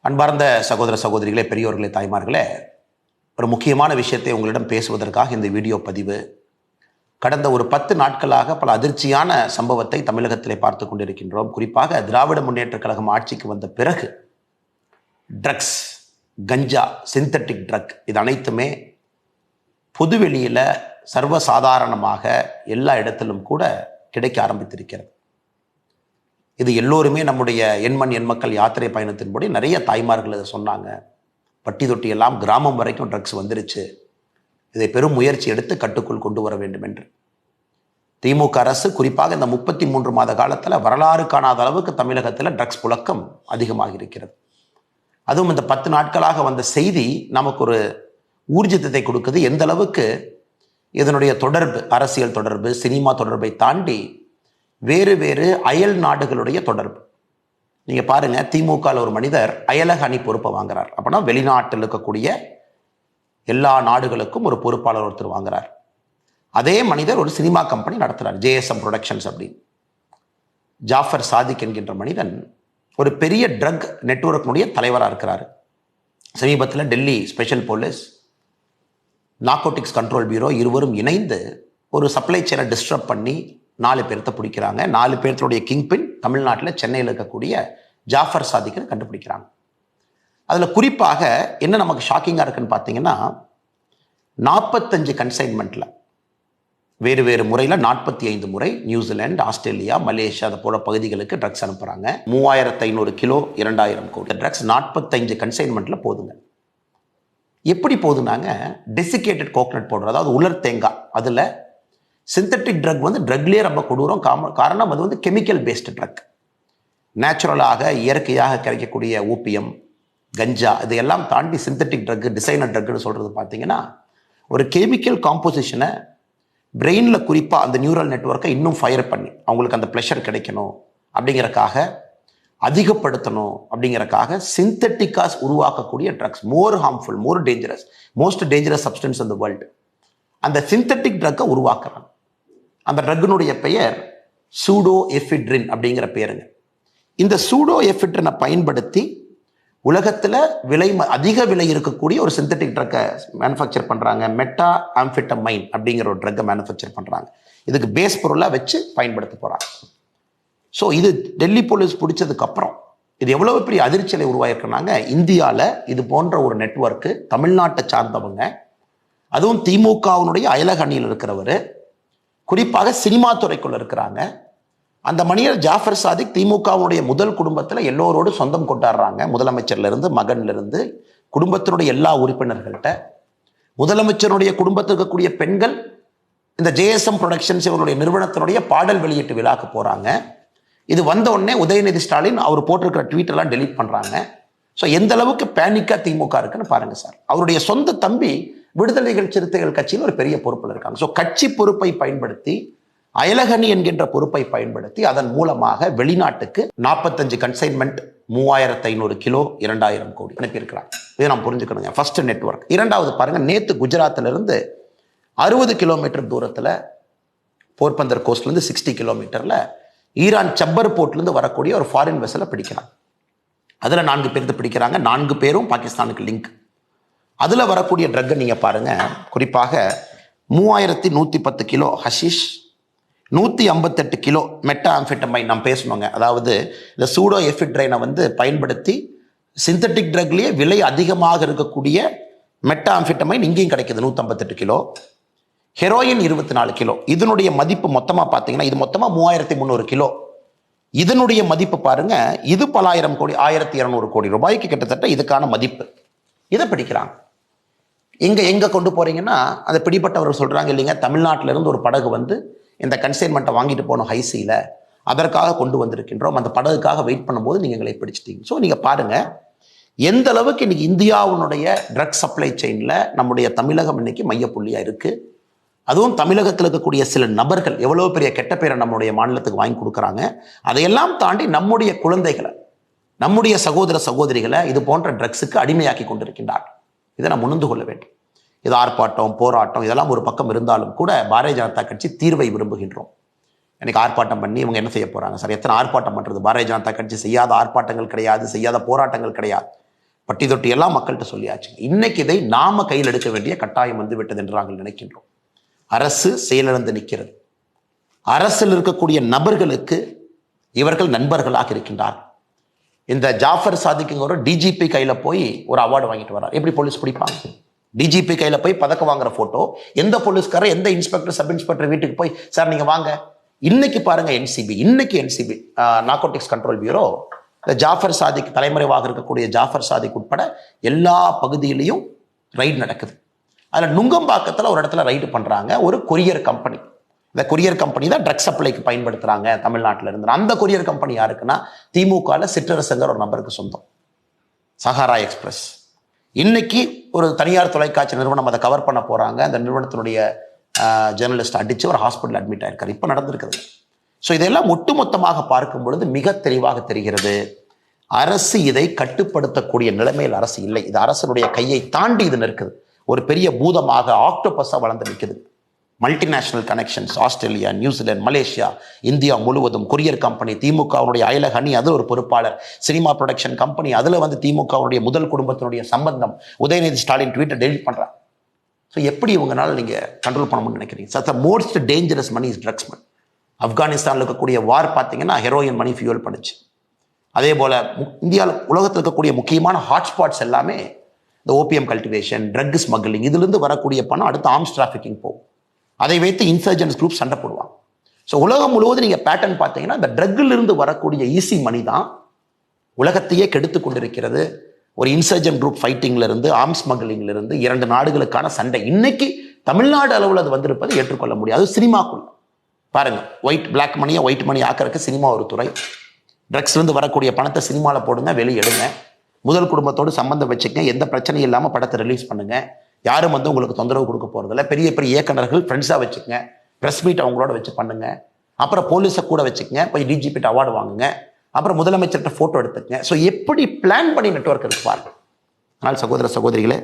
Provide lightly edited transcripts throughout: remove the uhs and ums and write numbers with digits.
அன்பார்ந்த சகோதர சகோதரிகளே, பெரியோர்களே, தாய்மார்களே, ஒரு முக்கியமான விஷயத்தை உங்களிடம் பேசுவதற்காக இந்த வீடியோ பதிவு. கடந்த ஒரு 10 நாட்களாக பல அதிர்ச்சியான சம்பவத்தை தமிழகத்திலே பார்த்து கொண்டிருக்கின்றோம். குறிப்பாக திராவிட முன்னேற்ற கழகம் ஆட்சிக்கு வந்த பிறகு ட்ரக்ஸ், கஞ்சா, சிந்தட்டிக் ட்ரக் இது அனைத்துமே பொதுவெளியில் சர்வசாதாரணமாக எல்லா இடத்திலும் கூட கிடைக்க ஆரம்பித்திருக்கிறது. இது எல்லோருமே நம்முடைய எண்மண் எண்மக்கள் யாத்திரை பயணத்தின்படி நிறைய தாய்மார்கள் இதை சொன்னாங்க. பட்டி தொட்டி எல்லாம் கிராமம் வரைக்கும் ட்ரக்ஸ் வந்துருச்சு, இதை பெரும் முயற்சி எடுத்து கட்டுக்குள் கொண்டு வர வேண்டும் என்று திமுக அரசு குறிப்பாக இந்த 33 மாத காலத்தில் வரலாறு காணாத அளவுக்கு தமிழகத்தில் ட்ரக்ஸ் புழக்கம் அதிகமாக இருக்கிறது. அதுவும் இந்த 10 நாட்களாக வந்த செய்தி நமக்கு ஒரு ஊர்ஜிதத்தை கொடுக்குது. எந்த அளவுக்கு இதனுடைய தொடர்பு, அரசியல் தொடர்பு, சினிமா தொடர்பை தாண்டி வேறு வேறு அயல் நாடுகளுடைய தொடர்பு. நீங்கள் பாருங்கள், திமுகவில் ஒரு மனிதர் அயலக அணி பொறுப்பை வாங்குறார். அப்படின்னா வெளிநாட்டில் இருக்கக்கூடிய எல்லா நாடுகளுக்கும் ஒரு பொறுப்பாளர் ஒருத்தர் வாங்குறார். அதே மனிதர் ஒரு சினிமா கம்பெனி நடத்துகிறார், JSM ப்ரொடக்ஷன்ஸ் அப்படின்னு. ஜாஃபர் சாதிக் என்கின்ற மனிதன் ஒரு பெரிய ட்ரக் நெட்வொர்க்கினுடைய தலைவராக இருக்கிறார். சமீபத்தில் Delhi special police, narcotics control bureau இருவரும் இணைந்து ஒரு சப்ளை செயினை டிஸ்டர்ப் பண்ணி 4 பேர்த்த பிடிக்கிறாங்க. 4 பேர்த்துடைய கிங்பின் தமிழ்நாட்டில் சென்னையில் இருக்கக்கூடிய ஜாஃபர் சாதிக்கை கண்டுபிடிக்கிறாங்க. அதில் குறிப்பாக என்ன நமக்கு ஷாக்கிங்காக இருக்குன்னு பார்த்தீங்கன்னா, 45 கன்சைன்மெண்ட்டில் வேறு வேறு முறையில் 45 முறை நியூசிலாந்து, ஆஸ்திரேலியா, மலேசியா அதை போல பகுதிகளுக்கு ட்ரக்ஸ் அனுப்புகிறாங்க. 3500 கிலோ, 2000 கோடி ட்ரக்ஸ் 45 கன்சைன்மெண்ட்டில் போதுங்க. எப்படி போதுனாங்க, டெசிகேட்டட் கோகனட் பவுடர், அதாவது உலர் தேங்காய், அதில் சிந்தட்டிக் ட்ரக் ட்ரக்லேயே ரொம்ப கொடூரம். காரணம் அது கெமிக்கல் பேஸ்டு ட்ரக். நேச்சுரலாக இயற்கையாக கிடைக்கக்கூடிய ஓபியம், கஞ்சா இதையெல்லாம் தாண்டி சிந்தட்டிக் ட்ரக், டிசைனர் ட்ரக்னு சொல்கிறது பார்த்தீங்கன்னா ஒரு கெமிக்கல் காம்போசிஷனை பிரெயினில் குறிப்பாக அந்த நியூரல் நெட்வொர்க்கை இன்னும் ஃபயர் பண்ணி அவங்களுக்கு அந்த ப்ளஷர் கிடைக்கணும் அப்படிங்கிறக்காக, அதிகப்படுத்தணும் அப்படிங்கிறக்காக சிந்தட்டிக்காஸ் உருவாக்கக்கூடிய drugs, more harmful, more dangerous, most dangerous substance in the world. அந்த சிந்தட்டிக் ட்ரக்கை உருவாக்குறாங்க. அந்த ட்ரக்கினுடைய பெயர் சூடோ எஃபிட்ரின் அப்படிங்கிற பேருங்க. இந்த சூடோ எஃபிட்ரினை பயன்படுத்தி உலகத்தில் அதிக விலை இருக்கக்கூடிய ஒரு சிந்தட்டிக் ட்ரக்கை மேனுஃபேக்சர் பண்ணுறாங்க. மெட்டா ஆம்ஃபெட்டமைன் அப்படிங்கிற ஒரு ட்ரக்கை மேனுஃபேக்சர் பண்ணுறாங்க. இதுக்கு பேஸ் பொருளாக வச்சு பயன்படுத்த போகிறாங்க. ஸோ இது டெல்லி போலீஸ் பிடிச்சதுக்கப்புறம் இது எவ்வளவு பெரிய அதிர்ச்சியை உருவாயிருக்கிறாங்க. இந்தியாவில் இது போன்ற ஒரு நெட்வொர்க்கு, தமிழ்நாட்டை சார்ந்தவங்க, அதுவும் திமுகவினுடைய அயலக அணியில் இருக்கிறவர், குறிப்பாக சினிமா துறைக்குள்ள இருக்கிறாங்க. அந்த மனிதர் ஜாஃபர் சாதிக் திமுகவுடைய முதல் குடும்பத்தில் எல்லோரோடு சொந்தம் கொண்டாடுறாங்க. முதலமைச்சர்லேருந்து, மகன்லேருந்து, குடும்பத்தினுடைய எல்லா உறுப்பினர்கள்ட்ட. முதலமைச்சருடைய குடும்பத்தில் இருக்கக்கூடிய பெண்கள் இந்த JSM ப்ரொடக்ஷன்ஸ் இவருடைய நிறுவனத்தினுடைய பாடல் வெளியீட்டு விழாக்கு போகிறாங்க. இது வந்த உடனே உதயநிதி ஸ்டாலின் அவர் போட்டிருக்கிற ட்வீட்டெல்லாம் டெலீட் பண்ணுறாங்க. ஸோ எந்த அளவுக்கு பேனிக்காக திமுக இருக்குன்னு பாருங்கள் சார். அவருடைய சொந்த தம்பி விடுதலைகள் சிறுத்தைகள் கட்சியில் ஒரு பெரிய பொறுப்பில் இருக்காங்க. ஸோ கட்சி பொறுப்பை பயன்படுத்தி, அயலகணி என்கின்ற பொறுப்பை பயன்படுத்தி அதன் மூலமாக வெளிநாட்டுக்கு 45 கன்சைன்மெண்ட், 3500 கிலோ, 2000 கோடி அனுப்பியிருக்கிறாங்க. இதை நாம் புரிஞ்சுக்கணுங்க. First network. இரண்டாவது பாருங்க, நேற்று குஜராத்திலிருந்து 60 கிலோமீட்டர் தூரத்தில், போர்பந்தர் கோஸ்ட்லேருந்து 60 கிலோமீட்டரில் ஈரான் சப்பர் போர்ட்லேருந்து வரக்கூடிய ஒரு ஃபாரின் வெசலை பிடிக்கிறாங்க. அதில் 4 பேர்த்து பிடிக்கிறாங்க. 4 பேரும் பாகிஸ்தானுக்கு லிங்க். அதில் வரக்கூடிய ட்ரக்கை நீங்கள் பாருங்கள். குறிப்பாக 3110 kilo hashish, 158 kilo meta amphetamine நாம் பேசணுங்க. அதாவது இந்த சூடோ எஃபிட்ரைனை பயன்படுத்தி சிந்தட்டிக் ட்ரக்லேயே விலை அதிகமாக இருக்கக்கூடிய மெட்டா ஆம்ஃபெட்டமைன் இங்கேயும் கிடைக்குது, 158 கிலோ. Heroin 24 kilo. இதனுடைய மதிப்பு மொத்தமாக பார்த்தீங்கன்னா, இது மொத்தமாக 3300 கிலோ. இதனுடைய மதிப்பு பாருங்க, இது பல ஆயிரம் கோடி, 1200 கோடி ரூபாய்க்கு கிட்டத்தட்ட இதுக்கான மதிப்பு. இதை பிடிக்கிறாங்க. எங்கே கொண்டு போகிறீங்கன்னா, அந்த பிடிப்பட்டவர்கள் சொல்கிறாங்க, இல்லைங்க, தமிழ்நாட்டிலிருந்து ஒரு படகு இந்த கன்சைன்மெண்ட்டை வாங்கிட்டு போனோம் ஹைசியில், அதற்காக கொண்டு வந்திருக்கின்றோம், அந்த படகுக்காக வெயிட் பண்ணும்போது நீங்கள் எங்களை பிடிச்சிட்டீங்க. ஸோ நீங்கள் பாருங்கள் எந்த அளவுக்கு இன்னைக்கு இந்தியாவுடைய ட்ரக் சப்ளை செயினில் நம்முடைய தமிழகம் இன்னைக்கு மையப்புள்ளியாக இருக்குது. அதுவும் தமிழகத்தில் இருக்கக்கூடிய சில நபர்கள் எவ்வளோ பெரிய கெட்ட பேரை நம்முடைய மாநிலத்துக்கு வாங்கி கொடுக்குறாங்க. அதையெல்லாம் தாண்டி நம்முடைய குழந்தைகளை, நம்முடைய சகோதர சகோதரிகளை இது போன்ற ட்ரக்ஸுக்கு அடிமையாக்கி கொண்டிருக்கின்றார். இதை நாம் உணர்ந்து கொள்ள வேண்டும். இது ஆர்ப்பாட்டம், போராட்டம் இதெல்லாம் ஒரு பக்கம் இருந்தாலும் கூட பாரதிய ஜனதா கட்சி தீர்வை விரும்புகின்றோம். எனக்கு ஆர்ப்பாட்டம் பண்ணி இவங்க என்ன செய்ய போகிறாங்க சார்? எத்தனை ஆர்ப்பாட்டம் பண்ணுறது? பாரதிய ஜனதா கட்சி செய்யாத ஆர்ப்பாட்டங்கள் கிடையாது, செய்யாத போராட்டங்கள் கிடையாது. பட்டி தொட்டி எல்லாம் மக்கள்கிட்ட சொல்லியாச்சு. இன்னைக்கு இதை நாம கையில் எடுக்க வேண்டிய கட்டாயம் வந்து விட்டது என்று நாங்கள் நினைக்கின்றோம். அரசு செயலிழந்து நிற்கிறது. அரசில் இருக்கக்கூடிய நபர்களுக்கு இவர்கள் நண்பர்களாக இருக்கின்றார்கள். இந்த ஜாஃபர் சாதிக்குங்க ஒரு டிஜிபி கையில போய் ஒரு அவார்டு வாங்கிட்டு வர்றார். எப்படி போலீஸ் பிடிப்பாங்க? டிஜிபி கையில போய் பதக்கம் வாங்குற போட்டோ எந்த போலீஸ்காரர் எந்த இன்ஸ்பெக்டர் சப் இன்ஸ்பெக்டர் வீட்டுக்கு போய் சார் நீங்க வாங்க. இன்னைக்கு பாருங்க NCB narcotics control bureau Jaffer Sadiq தலைமறைவாக இருக்கக்கூடிய ஜாஃபர் சாதிக் உட்பட எல்லா பகுதியிலையும் ரைடு நடக்குது. அதில் நுங்கம்பாக்கத்தில் ஒரு இடத்துல ரைடு பண்ணுறாங்க. ஒரு கொரியர் கம்பெனி, இந்த கொரியர் கம்பெனி தான் ட்ரக் சப்ளைக்கு பயன்படுத்துகிறாங்க தமிழ்நாட்டில் இருந்து. அந்த கொரியர் கம்பெனி யாருக்குன்னா திமுகவில் சிற்றரசங்கர் ஒரு நபருக்கு சொந்தம், சஹாரா எக்ஸ்பிரஸ். இன்னைக்கு ஒரு தனியார் தொலைக்காட்சி நிறுவனம் அதை கவர் பண்ண போகிறாங்க. அந்த நிறுவனத்தினுடைய ஜேர்னலிஸ்ட் அடித்து ஒரு ஹாஸ்பிட்டல் அட்மிட் ஆயிருக்காரு. இப்போ நடந்திருக்குது. ஸோ இதெல்லாம் ஒட்டுமொத்தமாக பார்க்கும் பொழுது மிக தெளிவாக தெரிகிறது, அரசு இதை கட்டுப்படுத்தக்கூடிய நிலைமையில் அரசு இல்லை. இது அரசனுடைய கையை தாண்டி இது நிற்குது. ஒரு பெரிய பூதமாக ஆக்டோபஸாக வளர்ந்து நிற்குது. Multinational connections, Australia, New Zealand, Malaysia, India முழுவதும் கொரியர் கம்பெனி, திமுகவுடைய அயலக அணி, அதில் ஒரு பொறுப்பாளர், சினிமா ப்ரொடக்ஷன் கம்பெனி, அதில் வந்து திமுகவுடைய முதல் குடும்பத்தினுடைய சம்பந்தம். உதயநிதி ஸ்டாலின் ட்வீட்டை டெலிட் பண்ணுறாங்க. ஸோ எப்படி இவங்களால நீங்கள் கண்ட்ரோல் பண்ண முடியும்னு நினைக்கிறீங்க? Such most dangerous money is drugs money. ஆப்கானிஸ்தானில் இருக்கக்கூடிய வார் பார்த்தீங்கன்னா ஹெரோயின் மணி ஃபியூல் பண்ணுச்சு. அதே போல் இந்தியாவில் உலகத்தில் இருக்கக்கூடிய முக்கியமான ஹாட்ஸ்பாட்ஸ் எல்லாமே இந்த ஓபிஎம் கல்டிவேஷன், ட்ரக் ஸ்மக்லிங், இதுலேருந்து வரக்கூடிய பணம் அடுத்து ஆர்ம்ஸ் டிராஃபிக்கிங் போகும். அதை வைத்து இன்சர்ஜென்ட்ஸ் குரூப் சண்டை போடுவாங்க. ஸோ உலகம் முழுவதும் நீங்கள் பேட்டர்ன் பார்த்தீங்கன்னா இந்த ட்ரக்கிலிருந்து வரக்கூடிய ஈஸி மணி தான் உலகத்தையே கெடுத்து கொண்டிருக்கிறது. ஒரு இன்சர்ஜென்ட் குரூப் ஃபைட்டிங்ல இருந்து, ஆர்ம்ஸ் ஸ்மக்லிங்ல இருந்து 2 நாடுகளுக்கான சண்டை இன்னைக்கு தமிழ்நாடு அளவில் அது வந்திருப்பது ஏற்றுக்கொள்ள முடியாது. சினிமாக்குள்ள பாருங்க, பிளாக் மணியை ஒயிட் மணி ஆக்கிறதுக்கு சினிமா ஒரு துறை. ட்ரக்ஸ்லேருந்து வரக்கூடிய பணத்தை சினிமாவில் போடுங்க, வெளியெடுங்க, முதல் குடும்பத்தோடு சம்பந்தம் வச்சுக்கங்க, எந்த பிரச்சனையும் இல்லாமல் படத்தை ரிலீஸ் பண்ணுங்க, யாரும் வந்து உங்களுக்கு தொந்தரவு கொடுக்க போகிறதில்ல. பெரிய பெரிய இயக்குநர்கள் ஃப்ரெண்ட்ஸாக வச்சுக்கங்க, ப்ரெஸ் மீட் அவங்களோட வச்சு பண்ணுங்க, அப்புறம் போலீஸை கூட வச்சுக்கங்க, போய் டிஜிபிட்ட அவார்டு வாங்குங்க, அப்புறம் முதலமைச்சர்கிட்ட ஃபோட்டோ எடுத்துக்கங்க. ஸோ எப்படி பிளான் பண்ணி நெட்வொர்க் இருக்கு பாருங்க. ஆனால் சகோதர சகோதரிகளே,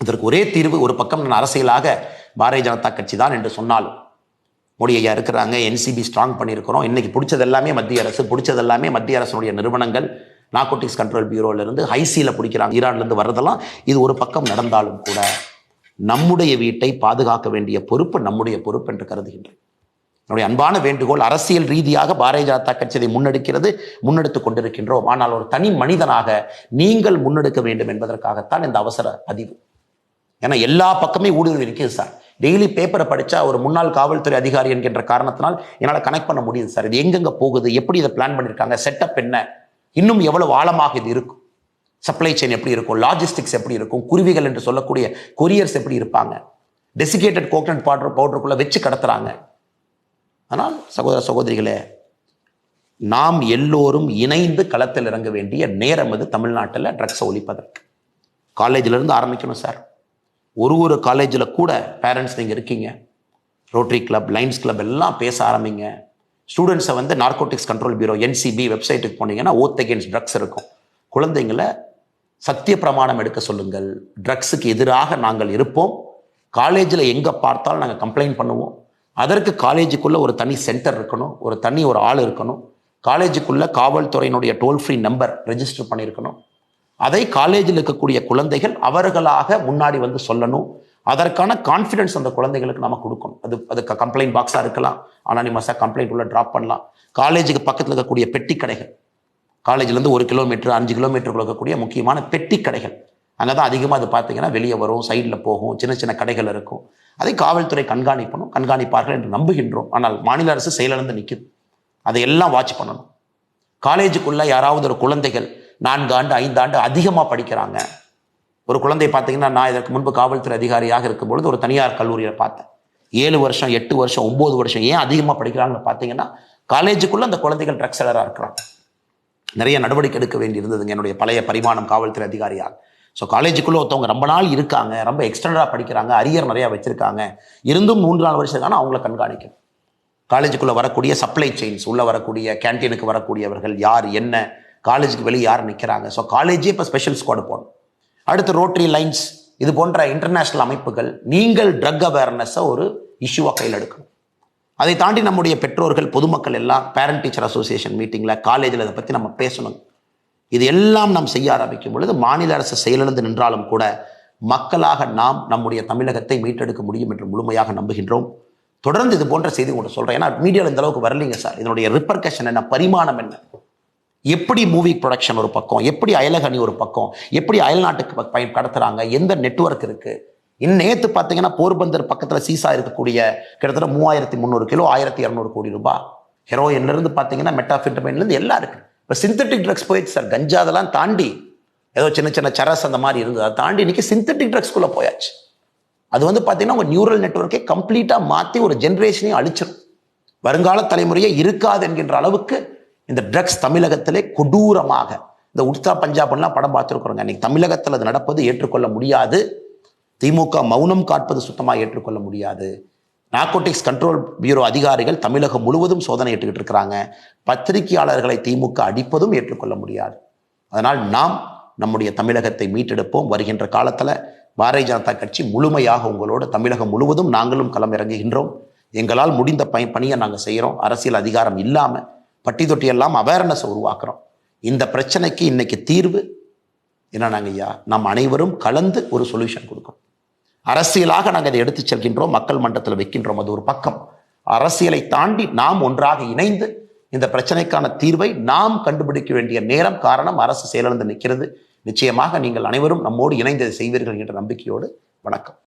இதற்கு ஒரே தீர்வு, ஒரு பக்கம் நான் அரசியலாக பாரதிய ஜனதா கட்சி தான் என்று சொன்னாலும், மோடி ஐயா இருக்கிறாங்க, என்சிபி ஸ்ட்ராங் பண்ணியிருக்கிறோம், இன்னைக்கு பிடிச்சது எல்லாமே மத்திய அரசு, பிடிச்சது எல்லாமே மத்திய அரசுடைய நிறுவனங்கள், நார்கோட்டிக்ஸ் கண்ட்ரோல் பியூரோலேருந்து ஹைசியில் பிடிக்கிறாங்க, ஈரான்லேருந்து வர்றதெல்லாம், இது ஒரு பக்கம் நடந்தாலும் கூட நம்முடைய வீட்டை பாதுகாக்க வேண்டிய பொறுப்பு நம்முடைய பொறுப்பு என்று கருதுகின்றேன். என்னுடைய அன்பான வேண்டுகோள், அரசியல் ரீதியாக பாரதிய ஜனதா கட்சி இதை முன்னெடுத்துக் கொண்டிருக்கின்றோம். ஆனால் ஒரு தனி மனிதனாக நீங்கள் முன்னெடுக்க வேண்டும் என்பதற்காகத்தான் இந்த அவசர பதிவு. ஏன்னா எல்லா பக்கமே ஊடுருவி இருக்குது சார். டெய்லி பேப்பரை படித்தா ஒரு முன்னாள் காவல்துறை அதிகாரி என்கின்ற காரணத்தினால் என்னால் கனெக்ட் பண்ண முடியுது சார். இது எங்கெங்க போகுது, எப்படி இதை பிளான் பண்ணியிருக்காங்க, செட்டப் என்ன, இன்னும் எவ்வளவு ஆழமாக இது இருக்கும், சப்ளை செயின் எப்படி இருக்கும், லாஜிஸ்டிக்ஸ் எப்படி இருக்கும், குருவிகள் என்று சொல்லக்கூடிய கொரியர்ஸ் எப்படி இருப்பாங்க, டெசிகேட்டட் கோகனட் பவுடருக்குள்ள வச்சு கடத்துறாங்க. ஆனால் சகோதர சகோதரிகளே, நாம் எல்லோரும் இணைந்து களத்தில் இறங்க வேண்டிய நேரம் அது தமிழ்நாட்டில் ட்ரக்ஸை ஒழிப்பதற்கு. காலேஜிலிருந்து ஆரம்பிக்கணும் சார். ஒரு காலேஜில் கூட பேரண்ட்ஸ் நீங்கள் இருக்கீங்க, ரோட்டரி கிளப், லைன்ஸ் கிளப் எல்லாம் பேச ஆரம்பிங்க. ஸ்டூடெண்ட்ஸை வந்து நார்கோட்டிக்ஸ் கண்ட்ரோல் பியூரோ என்சிபி வெப்சைட்டுக்கு போனீங்கன்னா ஓத் அகேன்ஸ்ட் ட்ரக்ஸ் இருக்கும். குழந்தைங்களை சத்திய பிரமாணம் எடுக்க சொல்லுங்கள். ட்ரக்ஸுக்கு எதிராக நாங்கள் இருப்போம். காலேஜில் எங்கே பார்த்தாலும் நாங்கள் கம்ப்ளைண்ட் பண்ணுவோம். அதற்கு காலேஜுக்குள்ளே ஒரு தனி சென்டர் இருக்கணும், ஒரு ஆள் இருக்கணும். காலேஜுக்குள்ளே காவல்துறையினுடைய டோல் ஃப்ரீ நம்பர் ரெஜிஸ்டர் பண்ணியிருக்கணும். அதை காலேஜில் இருக்கக்கூடிய குழந்தைகள் அவர்களாக முன்னாடி வந்து சொல்லணும். அதற்கான கான்ஃபிடன்ஸ் அந்த குழந்தைகளுக்கு நம்ம கொடுக்கணும். அதுக்கு கம்ப்ளைண்ட் பாக்ஸாக இருக்கலாம், அனானிமஸாக கம்ப்ளைண்ட் உள்ள ட்ராப் பண்ணலாம். காலேஜுக்கு பக்கத்தில் இருக்கக்கூடிய பெட்டி கடைகள், காலேஜ்லேருந்து 1 கிலோமீட்டர் 5 கிலோமீட்டருக்குள்ள இருக்கக்கூடிய முக்கியமான பெட்டி கடைகள், அங்கே தான் அதிகமாக அது பார்த்தீங்கன்னா வெளியே வரும், சைடில் போகும், சின்ன சின்ன கடைகள் இருக்கும். அதை காவல்துறை கண்காணிப்பார்கள் என்று நம்புகின்றோம். ஆனால் மாநில அரசு செயலிழந்து நிற்குது. அதையெல்லாம் வாட்ச் பண்ணணும். காலேஜுக்குள்ளே யாராவது ஒரு குழந்தைகள் 4 ஆண்டு 5 ஆண்டு அதிகமாக படிக்கிறாங்க. ஒரு குழந்தை பார்த்தீங்கன்னா, நான் இதற்கு முன்பு காவல்துறை அதிகாரியாக இருக்கும்பொழுது ஒரு தனியார் கல்லூரியில் பார்த்தேன். 7 வருஷம் 8 வருஷம் 9 வருஷம் ஏன் அதிகமாக படிக்கிறாங்கன்னு பார்த்தீங்கன்னா, காலேஜுக்குள்ளே அந்த குழந்தைகள் ட்ரக்ஸ் செல்லராக இருக்கிறாங்க. நிறைய நடவடிக்கை எடுக்க வேண்டி இருந்ததுங்க என்னுடைய பழைய பரிமாணம் காவல்துறை அதிகாரியாக. ஸோ காலேஜுக்குள்ளே ஒருத்தவங்க ரொம்ப நாள் இருக்காங்க, ரொம்ப எக்ஸ்டெண்டடாக படிக்கிறாங்க, அரியர் நிறையா வச்சுருக்காங்க, இருந்தும் 3-4 வருஷத்துக்கான அவங்கள கண்காணிக்கணும். காலேஜுக்குள்ளே வரக்கூடிய சப்ளை செயின்ஸ், உள்ளே வரக்கூடிய கேன்டீனுக்கு வரக்கூடியவர்கள் யார், என்ன, காலேஜுக்கு வெளியே யார் நிற்கிறாங்க. ஸோ காலேஜே இப்போ ஸ்பெஷல் ஸ்குவாட் போடணும். அடுத்து ரோட்டரி, லைன்ஸ், இது போன்ற இன்டர்நேஷ்னல் அமைப்புகள் நீங்கள் ட்ரக் அவேர்னஸை ஒரு இஷ்யூவாக கையில் எடுக்கணும். அதை தாண்டி நம்முடைய பெற்றோர்கள், பொதுமக்கள் எல்லாம் பேரண்ட் டீச்சர் அசோசியேஷன் மீட்டிங்கில், காலேஜில் இதை பற்றி நம்ம பேசணும். இது எல்லாம் நாம் செய்ய ஆரம்பிக்கும் பொழுது மாநில அரசு செயலிழந்து நின்றாலும் கூட மக்களாக நாம் நம்முடைய தமிழகத்தை மீட்டெடுக்க முடியும் என்று முழுமையாக நம்புகின்றோம். தொடர்ந்து இது போன்ற செய்தி உங்கள்கிட்ட சொல்கிறேன். ஏன்னா மீடியாவில் இந்த அளவுக்கு வரலைங்க சார். இதனுடைய ரிப்பர்கஷன் என்ன, பரிமாணம் என்ன, எப்படி மூவி ப்ரொடக்ஷன் ஒரு பக்கம், எப்படி அயலக அணி ஒரு பக்கம், எப்படி அயல்நாட்டுக்கு கடத்துறாங்க, எந்த நெட்வொர்க் இருக்கு. நேற்று பார்த்தீங்கன்னா போர்பந்தர் பக்கத்தில் சீசா இருக்கக்கூடிய கிட்டத்தட்ட 3300 கிலோ 1200 கோடி ரூபாய் ஹெரோயின்லேருந்து பார்த்தீங்கன்னா மெட்டாஃபிட்டமைன்லேருந்து எல்லாம் இருக்கு. இப்போ சிந்தட்டிக் ட்ரக்ஸ் போயிடுச்சு சார். கஞ்சா அதெல்லாம் தாண்டி ஏதோ சின்ன சின்ன சரஸ் அந்த மாதிரி இருந்தது, அதை தாண்டி இன்னைக்கு சிந்தட்டிக் ட்ரக்ஸ்குள்ளே போயாச்சு. அது பார்த்தீங்கன்னா உங்கள் நியூரல் நெட்வொர்க்கை கம்ப்ளீட்டாக மாற்றி ஒரு ஜென்ரேஷனையும் அழிச்சிடும். வருங்கால தலைமுறையே இருக்காது என்கின்ற அளவுக்கு இந்த ட்ரக்ஸ் தமிழகத்திலே கொடூரமாக, இந்த உட்சா பஞ்சாப்லாம் படம் பார்த்துருக்குறோங்க. இன்னைக்கு தமிழகத்தில் அது நடப்பது ஏற்றுக்கொள்ள முடியாது. திமுக மௌனம் காட்பது சுத்தமாக ஏற்றுக்கொள்ள முடியாது. நார்கோட்டிக்ஸ் கண்ட்ரோல் பியூரோ அதிகாரிகள் தமிழகம் முழுவதும் சோதனை ஏற்றுக்கிட்டு இருக்கிறாங்க. பத்திரிகையாளர்களை திமுக அடிப்பதும் ஏற்றுக்கொள்ள முடியாது. அதனால் நாம் நம்முடைய தமிழகத்தை மீட்டெடுப்போம். வருகின்ற காலத்தில் பாரதிய ஜனதா கட்சி முழுமையாக உங்களோட தமிழகம் முழுவதும் நாங்களும் களம் இறங்குகின்றோம். எங்களால் முடிந்த பணியை நாங்கள் செய்கிறோம். அரசியல் அதிகாரம் இல்லாமல் பட்டி தொட்டியெல்லாம் அவேர்னஸ் உருவாக்குறோம். இந்த பிரச்சனைக்கு இன்னைக்கு தீர்வு என்னன்னாங்க ஐயா, நாம் அனைவரும் கலந்து ஒரு சொல்யூஷன் கொடுக்கணும். அரசியலாக நாங்கள் இதை எடுத்து செல்கின்றோம், மக்கள் மன்றத்தில் வைக்கின்றோம். அது ஒரு பக்கம். அரசியலை தாண்டி நாம் ஒன்றாக இணைந்து இந்த பிரச்சனைக்கான தீர்வை நாம் கண்டுபிடிக்க வேண்டிய நேரம். காரணம், அரசு செயலிழந்து நிற்கிறது. நிச்சயமாக நீங்கள் அனைவரும் நம்மோடு இணைந்து செய்வீர்கள் என்ற நம்பிக்கையோடு வணக்கம்.